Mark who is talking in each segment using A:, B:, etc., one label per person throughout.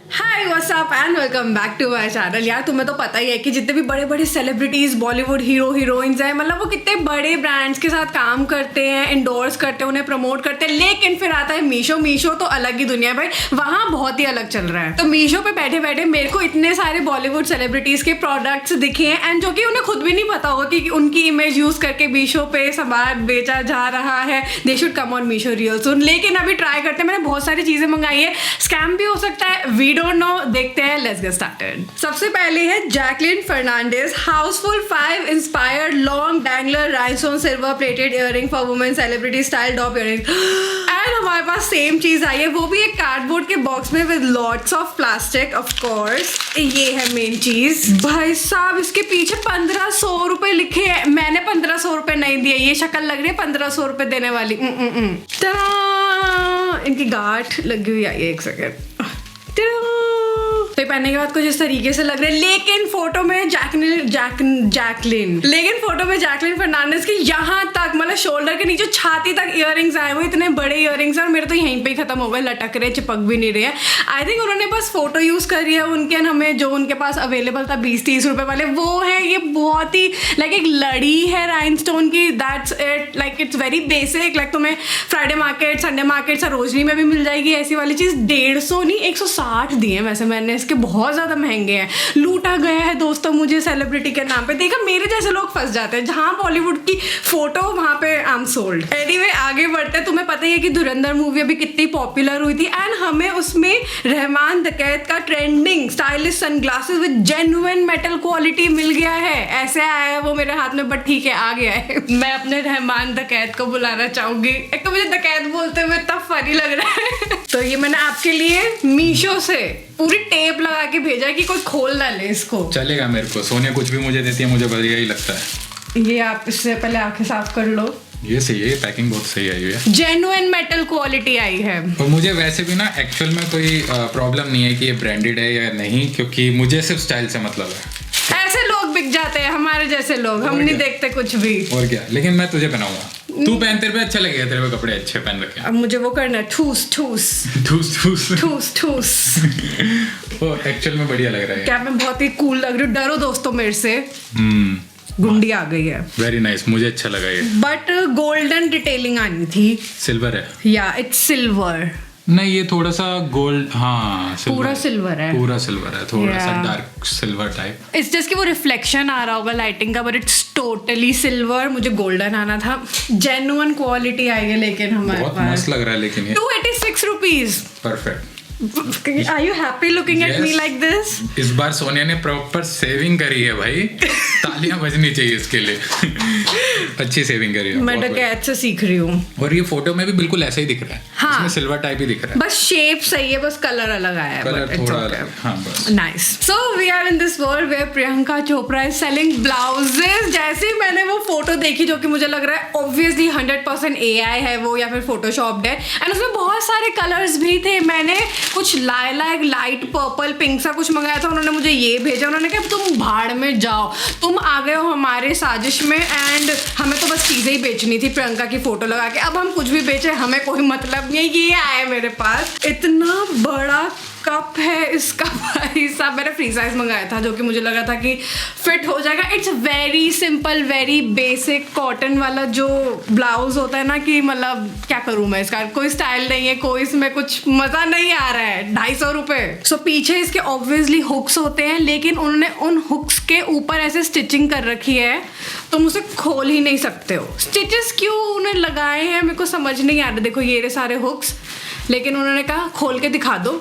A: Hi what's up and welcome back to my channel. यार तुम्हें तो पता ही है कि जितने भी बड़े बड़े सेलिब्रिटीज बॉलीवुड हीरो हीरोइंस हैं, मतलब वो कितने बड़े ब्रांड्स के साथ काम करते हैं, इंडोर्स करते हैं, उन्हें प्रमोट करते हैं। लेकिन फिर आता है मीशो। मीशो तो अलग ही दुनिया है भाई, वहाँ बहुत ही अलग चल रहा है। तो मीशो पे बैठे बैठे मेरे को इतने सारे बॉलीवुड सेलिब्रिटीज के प्रोडक्ट्स दिखे हैं एंड जो कि उन्हें खुद भी नहीं पता होगा कि उनकी इमेज यूज करके मीशो पे सामान बेचा जा रहा है। They should come on Meesho real soon. लेकिन अभी ट्राई करते हैं। मैंने बहुत सारी चीजें मंगाई है, स्कैम भी हो सकता है, वी डोंट नो। देखते हैं, लेट्स गेट स्टार्टेड। सबसे पहले है Jacqueline Fernandez Housefull 5 inspired long dangler rhinestone silver plated earring for women celebrity style drop earring. And हमारे पास सेम चीज आई है, वो भी एक कार्डबोर्ड के बॉक्स में with lots of plastic. Of course ये है मेन चीज। भाई साहब इसके पीछे 1500 रुपए लिखे हैं। मैंने 1500 रुपए नहीं दिए, ये शक्ल लग रही है 1500 रुपए देने वाली। इनकी गांठ लगी हुई आई है, एक सेकेंड। तो पहनने के बाद कुछ इस तरीके से लग रहे हैं, लेकिन फोटो में जैकलिन फर्नांडिस के यहाँ तक, मतलब शोल्डर के नीचे छाती तक इयररिंग्स आए हुए, इतने बड़े इयररिंग्स हैं। और मेरे तो यहीं पे ही खत्म हो गए, लटक रहे, चिपक भी नहीं रहे हैं। आई थिंक उन्होंने बस फोटो यूज करी है उनके, हमें जो उनके पास अवेलेबल था 20-30 रुपए वाले वो है। ये बहुत ही लाइक एक लड़ी है राइनस्टोन की, that's it. Like it's very basic. Like तुम्हें Friday market, Sunday market, Sarojini में भी मिल जाएगी ऐसी वाली चीज। 150 नहीं 160 दिए वैसे मैंने इसके, बहुत ज्यादा महंगे हैं। लूटा गया है दोस्तों मुझे सेलिब्रिटी के नाम पे। देखा, मेरे जैसे लोग फंस जाते हैं, जहां बॉलीवुड की फोटो वहां पे आई एम सोल्ड। एनीवे आगे बढ़ते हैं। तुम्हें पता ही है कि धुरंधर मूवी अभी कितनी पॉपुलर हुई थी एंड हमें उसमें रहमान डकैत का trending stylish sunglasses with genuine metal quality मिल गया है। ऐसे आया है वो मेरे हाथ में, बट ठीक है आ गया है। मैं अपने रहमान डकैत को बुलाना चाहूंगी। एक तो मुझे डकैत बोलते हुए इतना फनी लग रहा है। तो ये मैंने आपके लिए मीशो से पूरी टेप लगा के भेजा कि कोई खोल डाले इसको।
B: चलेगा मेरे को, सोनिया कुछ भी मुझे देती है मुझे बढ़िया ही लगता है।
A: ये आप इससे पहले आंखें साफ कर लो।
B: ये सही है, पैकिंग बहुत सही आई हुई है,
A: जेन्युइन मेटल क्वालिटी आई है।
B: और मुझे वैसे भी ना एक्चुअल में कोई प्रॉब्लम नहीं है कि ये ब्रांडेड है या नहीं, क्योंकि मुझे सिर्फ स्टाइल से मतलब है।
A: ऐसे लोग बिक जाते हैं, हमारे जैसे लोग, हम नहीं देखते कुछ भी।
B: और क्या, लेकिन मैं तुझे पहनाऊंगा, तू पहन, तेरे पे अच्छा लगेगा, तेरे पे कपड़े अच्छे पहन रखे।
A: अब मुझे वो करना है, ठूस ठूस
B: ठूस ठूस
A: ठूस ठूस।
B: वो एक्चुअल में बढ़िया लग रहा है।
A: क्या मैं बहुत ही कूल लग रही हूँ? डरो दोस्तों मेरे से, गुंडी आ गई है।
B: वेरी नाइस, मुझे अच्छा लगा ये।
A: बट गोल्डन डिटेलिंग आनी थी।
B: सिल्वर है
A: या इट्स सिल्वर।
B: नहीं, ये थोड़ा सा गोल्ड, हाँ
A: पूरा सिल्वर है,
B: पूरा सिल्वर है, थोड़ा सा dark silver type.
A: It's just कि वो रिफ्लेक्शन आ रहा होगा लाइटिंग का, बट इट्स टोटली सिल्वर। मुझे गोल्डन आना था। जेन्युइन क्वालिटी आई है लेकिन हमारे
B: बहुत
A: पास।
B: मस्त लग रहा है लेकिन ये
A: 286 rupees.
B: Perfect.
A: Are you happy looking at me like this?
B: इस बार सोनिया ने प्रॉपर सेविंग करी है भाई, तालियां बजनी चाहिए इसके लिए। अच्छी सेविंग करी है।
A: मैं डकैत से सीख रही हूँ।
B: और ये फोटो में भी बिल्कुल ऐसा ही दिख रहा है।
A: हाँ,
B: इसमें सिल्वर टाइप ही दिख रहा है,
A: बस शेप सही है, बस कलर अलग आया है।
B: कलर थोड़ा अलग। हाँ बस।
A: Nice. So we are in this world where Priyanka Chopra is selling blouses. जैसे ही मैंने वो फोटो देखी, जो कि मुझे लग रहा है ऑब्वियसली 100% AI है वो, या फिर फोटोशॉप्ड है, एंड उसमें बहुत सारे कलर्स भी थे। मैंने कुछ लाइट पर्पल पिंक सा कुछ मंगाया था, उन्होंने मुझे ये भेजा। उन्होंने कहा तुम भाड़ में जाओ, तुम आ गए हो हमारे साजिश में, एंड हमें तो बस चीजें ही बेचनी थी प्रियंका की फोटो लगा के। अब हम कुछ भी बेचे, हमें कोई मतलब नहीं है। ये आया मेरे पास, इतना बड़ा कप है इसका भाई साहब। मैंने फ्री साइज मंगाया था, जो कि मुझे लगा था कि फिट हो जाएगा। It's very simple, very basic cotton वाला जो ब्लाउज होता है ना, कि मतलब क्या करूं मैं इसका, कोई स्टाइल नहीं है, कोई इसमें कुछ मजा नहीं आ रहा है। 250 रुपए। सो पीछे इसके ऑब्वियसली हुक्स होते हैं, लेकिन उन्होंने उन हुक्स के ऊपर ऐसे स्टिचिंग कर रखी है, तुम उसे खोल ही नहीं सकते हो। स्टिचेस क्यों उन्हें लगाए हैं मेरे को समझ नहीं आ रहा। देखो ये रहे सारे हुक्स, लेकिन उन्होंने कहा खोल के दिखा दो।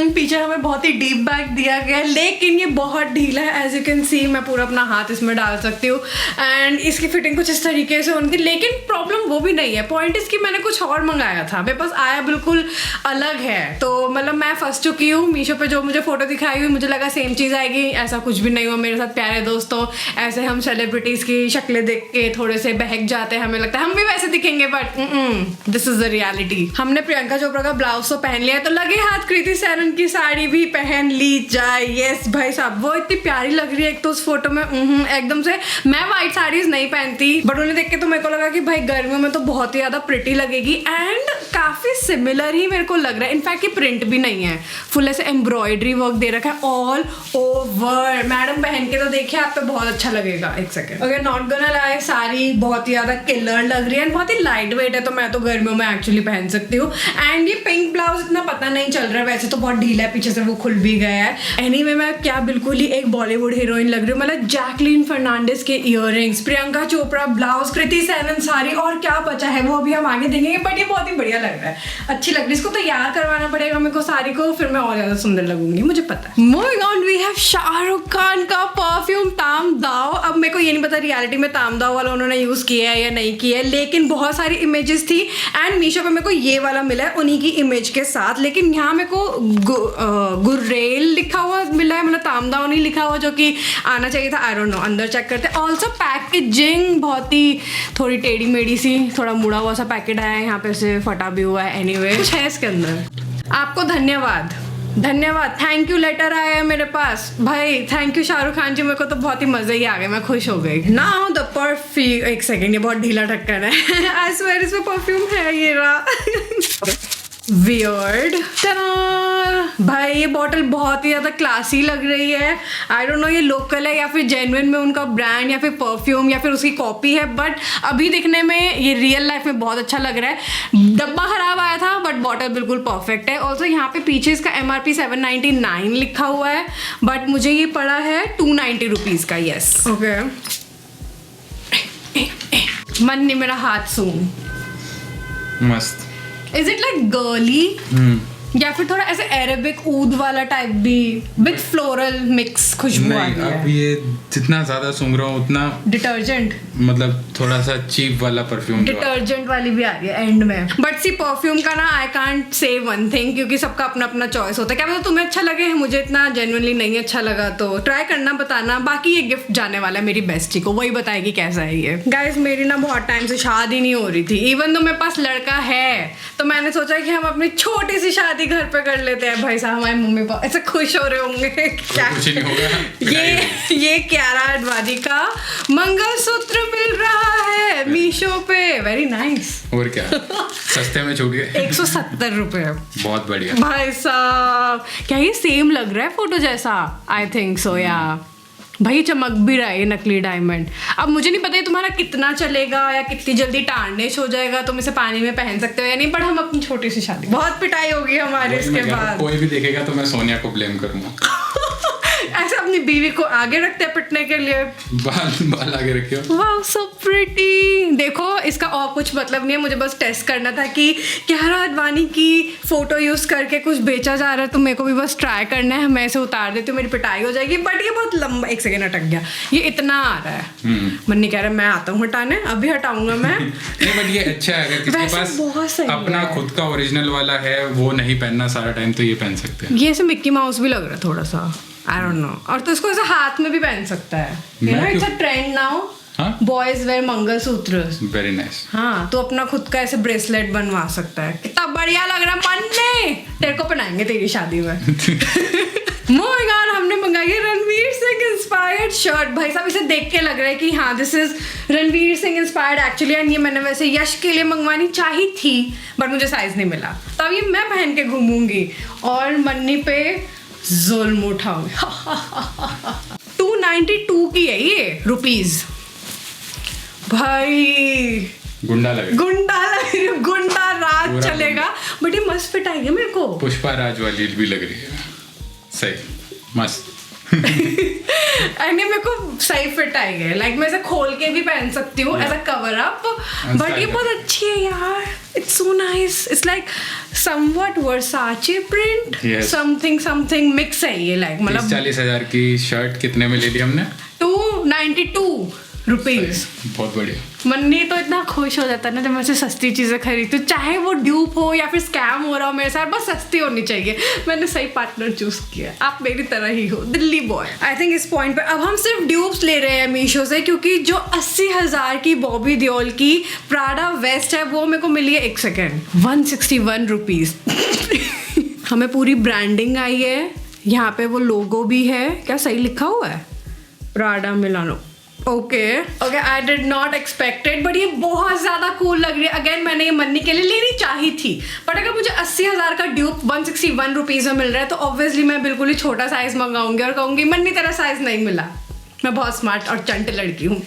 A: पीछे हमें बहुत ही डीप बैग दिया गया है, लेकिन ये बहुत ढीला है। एज यू कैन सी, मैं पूरा अपना हाथ इसमें डाल सकती हूँ, एंड इसकी फिटिंग कुछ इस तरीके से होनी थी। लेकिन प्रॉब्लम वो भी नहीं है, पॉइंट इसकी मैंने कुछ और मंगाया था, मेरे पास आया बिल्कुल अलग है। तो मतलब मैं फंस चुकी हूँ। मीशो पे जो मुझे फोटो दिखाई हुई, मुझे लगा सेम चीज़ आएगी, ऐसा कुछ भी नहीं हुआ मेरे साथ प्यारे दोस्तों। ऐसे हम सेलिब्रिटीज़ की शक्लें देख के थोड़े से बहक जाते हैं, हमें लगता है हम भी वैसे दिखेंगे, but this is the reality. हमने प्रियंका चोपड़ा का ब्लाउज तो पहन लिया, तो लगे हाथ कृति सेनन की साड़ी भी पहन ली जाए। यस भाई साहब, वो इतनी प्यारी लग रही है एक तो उस फोटो में, एकदम से। मैं व्हाइट साड़ीज नहीं पहनती, बट उन्हें देख के तो मेरे को लगा कि भाई गर्मियों में तो बहुत ही ज्यादा प्रिटी लगेगी, एंड काफी सिमिलर ही मेरे को लग रहा है। इनफैक्ट ये प्रिंट भी नहीं है, फुल ऐसे एम्ब्रॉयडरी वर्क दे रखा है ऑल ओवर। मैडम पहन के तो देखिए आप पे बहुत अच्छा लगेगा। एक सेकंड, अगर नॉट गोना लाए, साड़ी बहुत ही ज्यादा किलर लग रही है, बहुत ही लाइट वेट है, तो मैं तो गर्मियों में एक्चुअली पहन सकती हूँ। एंड ये पिंक ब्लाउज इतना पता नहीं चल रहा है, वैसे तो बहुत ढीला है, पीछे से वो खुल भी गया है। एनीवे मैं क्या बिल्कुल ही एक बॉलीवुड हीरोइन लग रही हूँ। मतलब जैकलीन फर्नांडिस के इयररिंग्स, प्रियंका चोपड़ा ब्लाउज, कृति सेनन साड़ी, और क्या बचा है वो अभी हम आगे देखेंगे। बट ये बहुत ही बढ़िया लग रहा है, अच्छी लग रही है। इसको तैयार करवाना पड़ेगा मेरे को साड़ी को, फिर मैं और ज्यादा सुंदर लगूंगी, मुझे पता है। Moving on, we have Shahrukh Khan का परफ्यूम ताम दाओ। अब मेरे को ये नहीं पता रियलिटी में ताम दाओ वाला उन्होंने यूज किया है या नहीं किया है, लेकिन बहुत सारी इमेजेस थी एंड मीशो पे मेरे को ये वाला मिला है उन्हीं की इमेज के साथ। लेकिन यहाँ मेरे को गुर्रेल लिखा हुआ मिला है, मतलब ताम दाओ नहीं लिखा हुआ, जो कि आना चाहिए था। आई डोंट नो, अंदर चेक करते। ऑल्सो पैकेजिंग बहुत ही थोड़ी टेढ़ी मेढ़ी सी, थोड़ा मुड़ा हुआ सा पैकेट आया है, यहाँ पे से फटा भी हुआ है। एनीवे कुछ है इसके अंदर। आपको धन्यवाद, धन्यवाद, थैंक यू लेटर आया है मेरे पास भाई। थैंक यू शाहरुख खान जी, मेरे को तो बहुत ही मजे ही आ गए, मैं खुश हो गई। नाउ द परफ्यूम, एक सेकेंड, ये बहुत ढीला ढक्कन है। आई स्वेयर इसमें परफ्यूम है, ये रहा। वियर्ड, भाई ये बॉटल बहुत ही ज्यादा क्लासी लग रही है। आई डोंट नो ये लोकल है या फिर जेन्युइन में उनका ब्रांड या फिर परफ्यूम या फिर उसकी कॉपी है, बट अभी दिखने में ये रियल लाइफ में बहुत अच्छा लग रहा है। डब्बा खराब आया था बट बॉटल बिल्कुल परफेक्ट है। ऑल्सो यहाँ पे पीछे इसका MRP 799 लिखा हुआ है, बट मुझे ये पड़ा है 290 रुपीज़ का। यस ओके, मन नहीं मेरा हाथ सूंघ।
B: मस्त।
A: Is it like girly? या फिर थोड़ा ऐसे अरेबिक ऊद वाला टाइप भी विद फ्लोरल मिक्स खुशबू आ रही है।
B: अब ये जितना ज्यादा सूंघ रहा हूँ उतना
A: डिटर्जेंट,
B: मतलब थोड़ा सा चीप वाला परफ्यूम,
A: डिटर्जेंट वाली भी आ रही है एंड में। बट सी परफ्यूम का ना I can't say one thing, क्योंकि सबका अपना अपना चॉइस होता है। क्या पता तुम्हें अच्छा लगे, मुझे इतना जेन्युइनली नहीं अच्छा लगा, तो ट्राई करना, बताना। बाकी ये गिफ्ट जाने वाला है मेरी बेस्टी को, वही बताएगी कैसा है ये। गाइस मेरी ना बहुत टाइम से शादी नहीं हो रही थी, इवन तो मेरे पास लड़का है, तो मैंने सोचा कि हम अपनी छोटी सी शादी घर पे कर लेते हैं। भाई साहब हमारे मम्मी पापा ऐसे खुश हो रहे होंगे, क्या
B: कुछ नहीं होगा।
A: ये कियारा आडवाणी का मंगलसूत्र मिल रहा है मीशो पे, वेरी नाइस।
B: और क्या, सस्ते में छूट गए।
A: 170 रुपए,
B: बहुत बढ़िया
A: भाई साहब। क्या ये सेम लग रहा है फोटो जैसा? आई थिंक सो या भाई चमक भी रहा है ये नकली डायमंड। अब मुझे नहीं पता है तुम्हारा कितना चलेगा या कितनी जल्दी टार्निश हो जाएगा, तुम इसे पानी में पहन सकते हो या नहीं, पर हम अपनी छोटी सी शादी, बहुत पिटाई होगी हमारे इसके बाद।
B: कोई भी देखेगा तो मैं सोनिया को ब्लेम करूंगा।
A: ऐसे अपनी बीवी को आगे रखते हैं पिटने के लिए।
B: बाल आगे रखियो।
A: Wow so pretty. देखो इसका और कुछ मतलब नहीं है, मुझे बस टेस्ट करना था कि कियारा आडवाणी की फोटो यूज करके कुछ बेचा जा रहा है, तो मेरे को भी बस ट्राई करना है। मैं इसे उतार देती हूँ, मेरी पिटाई हो जाएगी। बट ये बहुत लंबा, एक सेकेंड अटक गया, ये इतना आ रहा है। मन नहीं कह रहा मैं आता हूँ हटाने, अभी हटाऊंगा मैं।
B: नहीं बट ये अच्छा है, अगर किसी के पास अपना खुद का ओरिजिनल वाला है, वो नहीं पहनना सारा टाइम, तो ये पहन सकते हैं।
A: ये ऐसे मिक्की माउस भी लग रहा है थोड़ा सा, आई डोंट नो। और तो इसको ऐसे हाथ में भी पहन सकता है, you know it's a trend now, boys wear mangalsutra.
B: Very nice.
A: हाँ तो अपना खुद का ऐसे ब्रेसलेट बनवा सकता है, कितना बढ़िया लग रहा है। मन ने तेरे को पहनाएंगे तेरी शादी में। मूविंग ऑन, हमने मंगाई है रणवीर सिंह इंस्पायर्ड शर्ट। भाई साहब इसे देख के लग रहा है कि हाँ this is Ranveer Singh inspired actually. And ये मैंने वैसे यश के लिए मंगवानी चाहिए थी, बट मुझे साइज नहीं मिला, तब ये मैं पहन के घूमूंगी और मन्नी पे जुल्म उठाऊंगी। 292 की है ये रुपीज। भाई
B: गुंडा लगे,
A: गुंडा राज चलेगा। बट ये मस्त फिट आई है मेरे को,
B: पुष्पा राज वाली भी लग रही है, सही मस्त।
A: एंड मेरे को सही फिट आई है, लाइक मैं इसे खोल के भी पहन सकती हूँ as a cover up. But ये बहुत अच्छी है यार, it's so nice, it's like somewhat Versace print, something mix है ये, लाइक मतलब
B: 40,000 की शर्ट कितने में ले ली हमने?
A: 292 रुपीज।
B: बहुत बढ़िया।
A: मन्नी तो इतना खुश हो जाता है ना जब मैं से सस्ती चीजें खरीदती हूँ, चाहे वो ड्यूप हो या फिर स्कैम हो रहा हो मेरे साथ, बस सस्ती होनी चाहिए। मैंने सही पार्टनर चूज किया, आप मेरी तरह ही हो, दिल्ली बॉय। आई थिंक इस पॉइंट पे अब हम सिर्फ ड्यूप्स ले रहे हैं मीशो से, क्योंकि जो 80,000 की बॉबी देओल की प्राडा वेस्ट है वो मेरे को मिली है, एक सेकेंड, 161 रुपीज। हमें पूरी ब्रांडिंग आई है, यहाँ पे वो लोगो भी है, क्या सही लिखा हुआ है? Prada Milano, okay I did not expected, but ये बहुत ज्यादा कूल लग रही है। अगेन मैंने ये मन्नी के लिए लेनी चाहिए थी, बट अगर मुझे 80,000 का ड्यूप 161 रुपीज में मिल रहा है तो ऑब्वियसली मैं बिल्कुल ही छोटा साइज मंगाऊंगी और कहूंगी मन्नी तेरा साइज नहीं मिला, मैं बहुत स्मार्ट और चंट लड़की हूँ।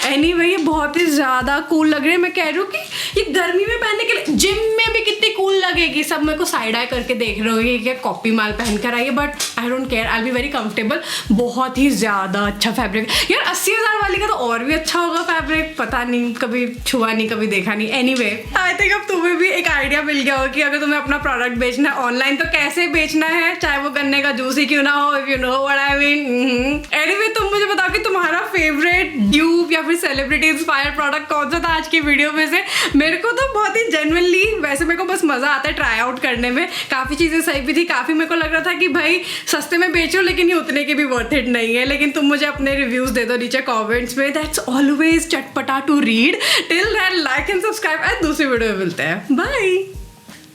A: एनीवे ये बहुत ही ज़्यादा कूल लग रही है। मैं कह रही हूँ कि ये गर्मी में पहनने के लिए जिम में भी कितनी कूल लगेगी। सब मेरे को साइड आई करके देख रहे होंगे कि कॉपी माल पहन कर आई है, but I don't care, I be very comfortable. बहुत ही ज़्यादा अच्छा फैब्रिक यार। 80,000 वाली का तो और भी अच्छा होगा फैब्रिक, पता नहीं, कभी छुआ नहीं, कभी देखा नहीं। एनीवे आई थिंक अब तुम्हें भी एक आइडिया मिल गया होगा कि अगर तुम्हें अपना प्रोडक्ट बेचना है ऑनलाइन तो कैसे बेचना है, चाहे वो गन्ने का जूस ही क्यों ना हो, if you know what I mean. Anyway तुम मुझे बताओ कि तुम्हारा फेवरेट ड्यूप या फिर सेलिब्रिटी इंस्पायर्ड प्रोडक्ट कौन सा था आज की वीडियो में से। मेरे को तो बहुत ही जेन्युइनली, वैसे मेरे को बस मजा आता है ट्राई आउट करने में। काफी चीजें सही भी थी, काफी मेरे को लग रहा था कि भाई सस्ते में बेचो लेकिन ये उतने के भी वर्थ इट नहीं है। लेकिन तुम मुझे अपने रिव्यूज दे दो नीचे कमेंट्स में, दैट्स ऑलवेज चटपटा to read. Till then like and subscribe, दूसरी वीडियो में मिलते हैं, बाय।